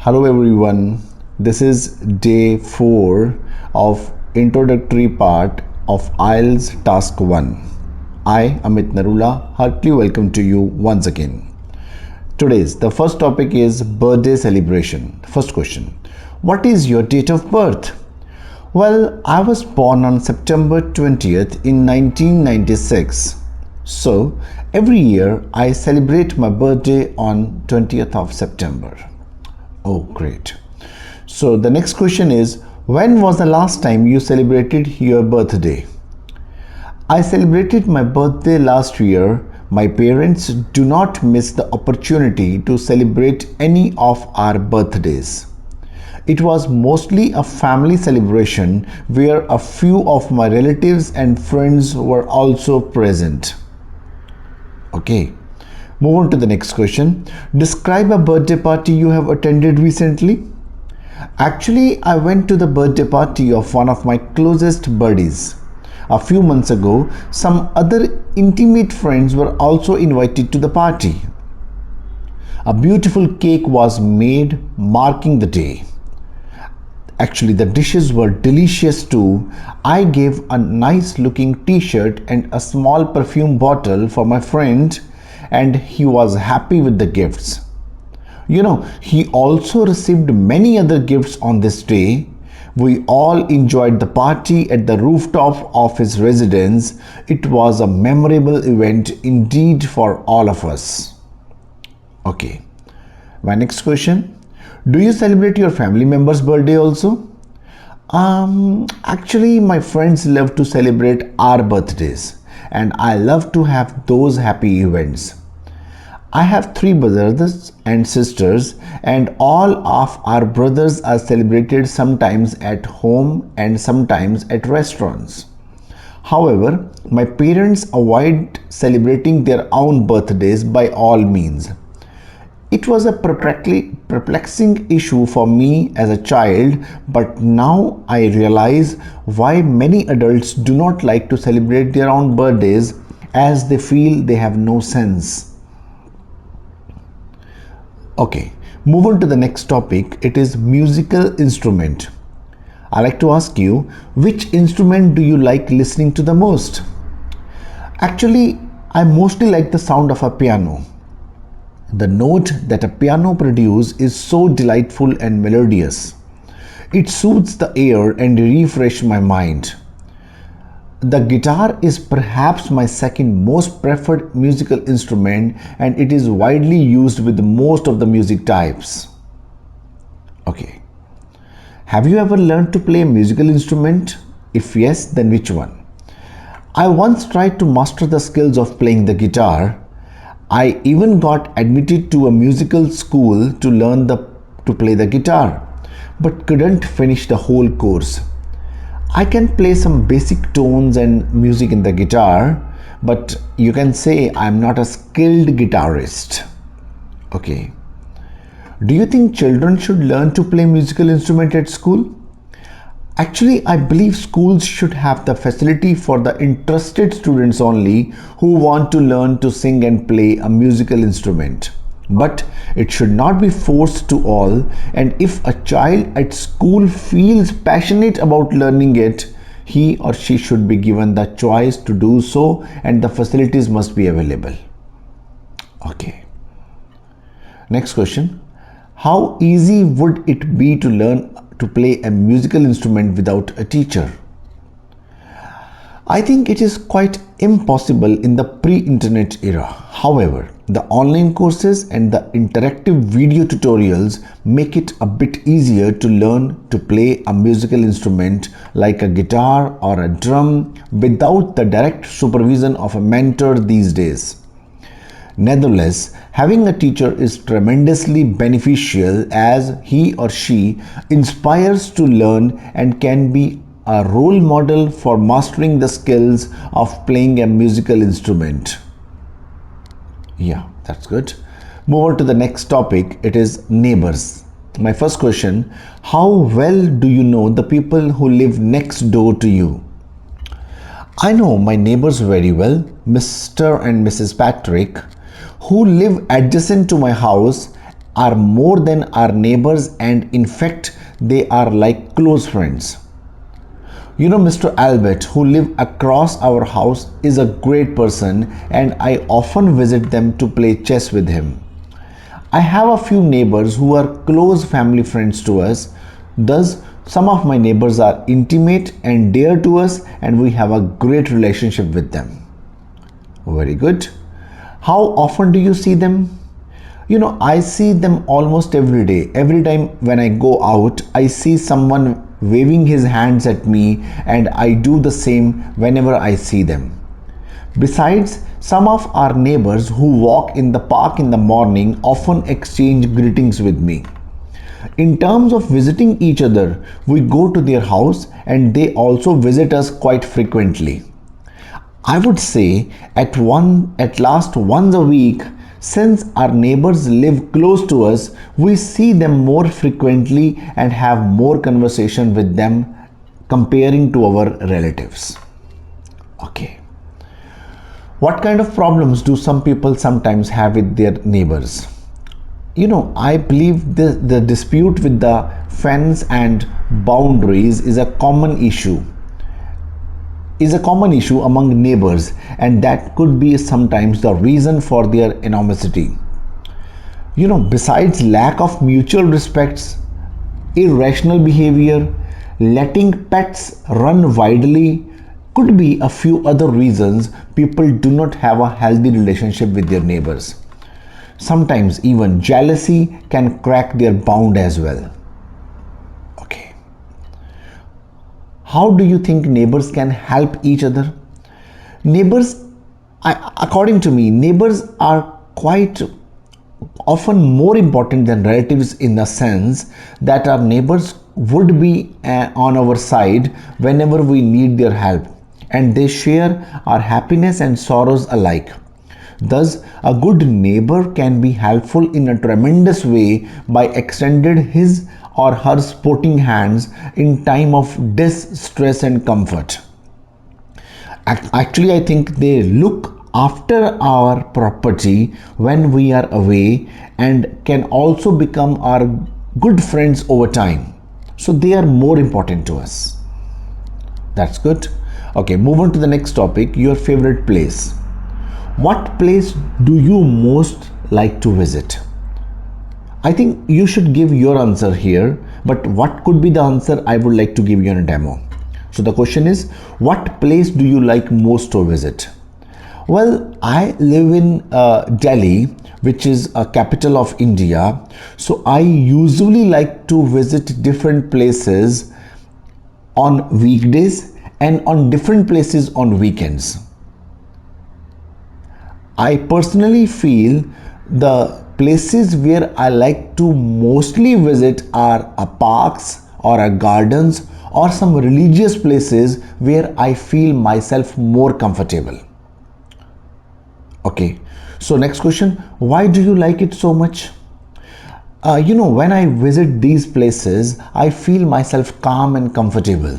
Hello everyone, this is day 4 of introductory part of IELTS task 1. I, Amit Narula, heartily welcome to you once again. The first topic is birthday celebration. First question, what is your date of birth? Well, I was born on September 20th in 1996. So, every year I celebrate my birthday on 20th of September. Oh, great. So, the next question is, when was the last time you celebrated your birthday? I celebrated my birthday last year. My parents do not miss the opportunity to celebrate any of our birthdays. It was mostly a family celebration where a few of my relatives and friends were also present. Okay, move on to the next question. Describe a birthday party you have attended recently. Actually, I went to the birthday party of one of my closest buddies. A few months ago, some other intimate friends were also invited to the party. A beautiful cake was made marking the day. Actually, the dishes were delicious too. I gave a nice looking t-shirt and a small perfume bottle for my friend, and he was happy with the gifts. You know, he also received many other gifts on this day. We all enjoyed the party at the rooftop of his residence. It was a memorable event indeed for all of us. Okay, my next question. Do you celebrate your family member's birthday also? Actually, my friends love to celebrate our birthdays, and I love to have those happy events. I have 3 brothers and sisters, and all of our brothers are celebrated sometimes at home and sometimes at restaurants. However, my parents avoid celebrating their own birthdays by all means. It was a perplexing issue for me as a child, but now I realize why many adults do not like to celebrate their own birthdays, as they feel they have no sense. Okay, move on to the next topic. It is musical instrument. I like to ask you, which instrument do you like listening to the most? Actually, I mostly like the sound of a piano. The note that a piano produces is so delightful and melodious. It soothes the ear and refreshes my mind. The guitar is perhaps my second most preferred musical instrument, and it is widely used with most of the music types. Okay. Have you ever learned to play a musical instrument? If yes, then which one? I once tried to master the skills of playing the guitar. I even got admitted to a musical school to learn to play the guitar, but couldn't finish the whole course. I can play some basic tones and music in the guitar, but you can say I'm not a skilled guitarist. Okay. Do you think children should learn to play musical instrument at school? Actually, I believe schools should have the facility for the interested students only who want to learn to sing and play a musical instrument. But it should not be forced to all, and if a child at school feels passionate about learning it, he or she should be given the choice to do so, and the facilities must be available. Okay. Next question. How easy would it be to learn to play a musical instrument without a teacher? I think it is quite impossible in the pre-internet era. However, the online courses and the interactive video tutorials make it a bit easier to learn to play a musical instrument like a guitar or a drum without the direct supervision of a mentor these days. Nevertheless, having a teacher is tremendously beneficial, as he or she inspires to learn and can be a role model for mastering the skills of playing a musical instrument. Yeah, that's good. Move on to the next topic. It is neighbors. My first question, how well do you know the people who live next door to you? I know my neighbors very well, Mr. and Mrs. Patrick, who live adjacent to my house, are more than our neighbors, and in fact they are like close friends. You know, Mr. Albert, who live across our house, is a great person, and I often visit them to play chess with him. I have a few neighbors who are close family friends to us. Thus, some of my neighbors are intimate and dear to us, and we have a great relationship with them. Very good. How often do you see them? You know, I see them almost every day. Every time when I go out, I see someone waving his hands at me, and I do the same whenever I see them. Besides, some of our neighbors who walk in the park in the morning often exchange greetings with me. In terms of visiting each other, we go to their house and they also visit us quite frequently. I would say at last once a week. Since our neighbors live close to us, we see them more frequently and have more conversation with them comparing to our relatives. Okay. What kind of problems do some people sometimes have with their neighbors? You know, I believe the dispute with the fence and boundaries is a common issue among neighbors, and that could be sometimes the reason for their animosity. You know, besides lack of mutual respects, irrational behavior, letting pets run wildly, could be a few other reasons people do not have a healthy relationship with their neighbors. Sometimes even jealousy can crack their bond as well. Okay. How do you think neighbors can help each other? According to me, neighbors are quite often more important than relatives in the sense that our neighbors would be on our side whenever we need their help, and they share our happiness and sorrows alike. Thus, a good neighbor can be helpful in a tremendous way by extending his or her supporting hands in time of distress and comfort. Actually, I think they look after our property when we are away and can also become our good friends over time. So they are more important to us. That's good. Okay, move on to the next topic, your favorite place. What place do you most like to visit? I think you should give your answer here, but what could be the answer I would like to give you in a demo. So the question is, what place do you like most to visit? Well, I live in Delhi, which is a capital of India. So I usually like to visit different places on weekdays and on different places on weekends. I personally feel the places where I like to mostly visit are parks or gardens or some religious places where I feel myself more comfortable. Okay, so next question, why do you like it so much? When I visit these places, I feel myself calm and comfortable.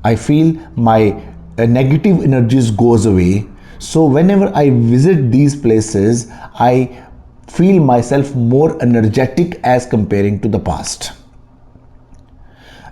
I feel my negative energies goes away. So whenever I visit these places, I feel myself more energetic as comparing to the past.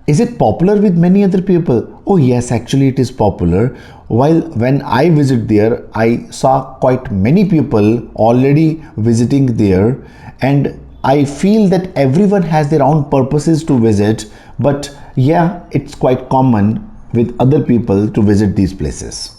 Is it popular with many other people? Oh yes, actually it is popular. When I visit there, I saw quite many people already visiting there, and I feel that everyone has their own purposes to visit, but yeah, it's quite common with other people to visit these places.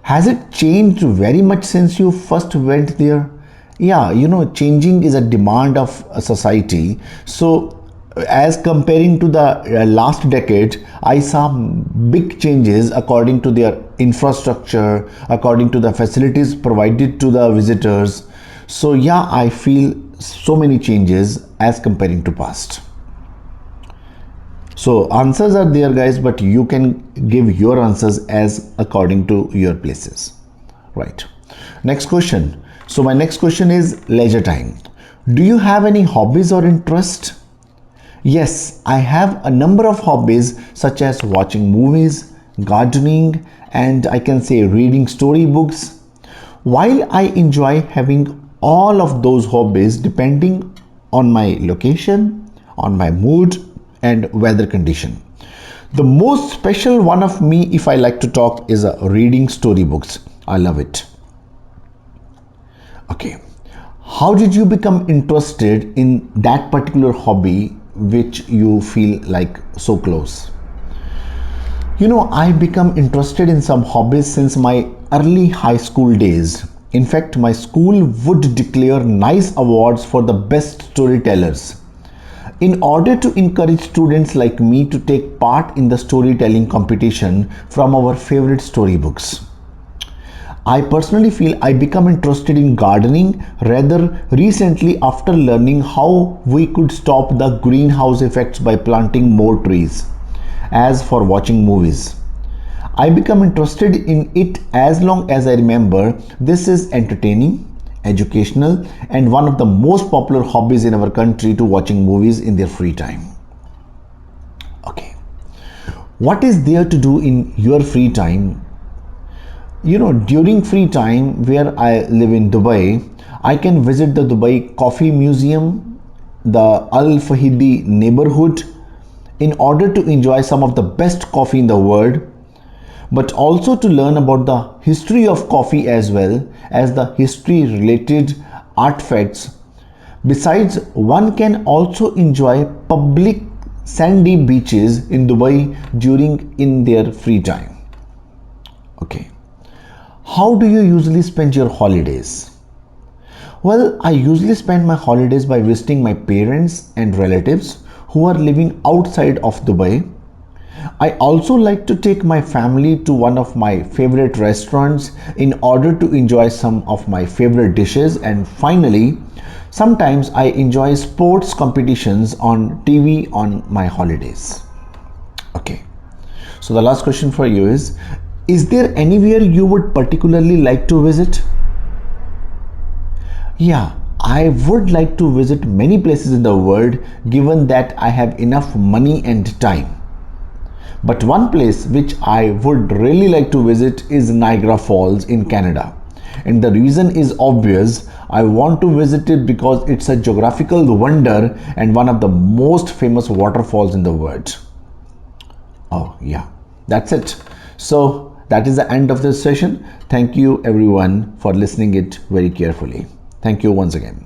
Has it changed very much since you first went there? Yeah, changing is a demand of a society. So as comparing to the last decade, I saw big changes according to their infrastructure, according to the facilities provided to the visitors. So yeah, I feel so many changes as comparing to past. So answers are there, guys, but you can give your answers as according to your places. Right. Next question. So my next question is leisure time. Do you have any hobbies or interest? Yes, I have a number of hobbies such as watching movies, gardening, and I can say reading storybooks. While I enjoy having all of those hobbies depending on my location, on my mood and weather condition. The most special one of me, if I like to talk, is reading storybooks. I love it. Okay, how did you become interested in that particular hobby which you feel like so close? You know, I become interested in some hobbies since my early high school days. In fact, my school would declare nice awards for the best storytellers. In order to encourage students like me to take part in the storytelling competition from our favorite storybooks. I personally feel I become interested in gardening rather recently after learning how we could stop the greenhouse effects by planting more trees. As for watching movies, I become interested in it as long as I remember this is entertaining, educational and one of the most popular hobbies in our country to watching movies in their free time. Okay, what is there to do in your free time? You know, during free time where I live in Dubai, I can visit the Dubai Coffee Museum, the Al Fahidi neighborhood in order to enjoy some of the best coffee in the world, but also to learn about the history of coffee as well as the history related artifacts. Besides, one can also enjoy public sandy beaches in Dubai during in their free time. Okay. How do you usually spend your holidays? Well, I usually spend my holidays by visiting my parents and relatives who are living outside of Dubai. I also like to take my family to one of my favorite restaurants in order to enjoy some of my favorite dishes, and finally, sometimes I enjoy sports competitions on TV on my holidays. Okay. So the last question for you is there anywhere you would particularly like to visit? Yeah, I would like to visit many places in the world given that I have enough money and time. But one place which I would really like to visit is Niagara Falls in Canada. And the reason is obvious. I want to visit it because it's a geographical wonder and one of the most famous waterfalls in the world. Oh yeah, that's it. So that is the end of this session. Thank you everyone for listening it very carefully. Thank you once again.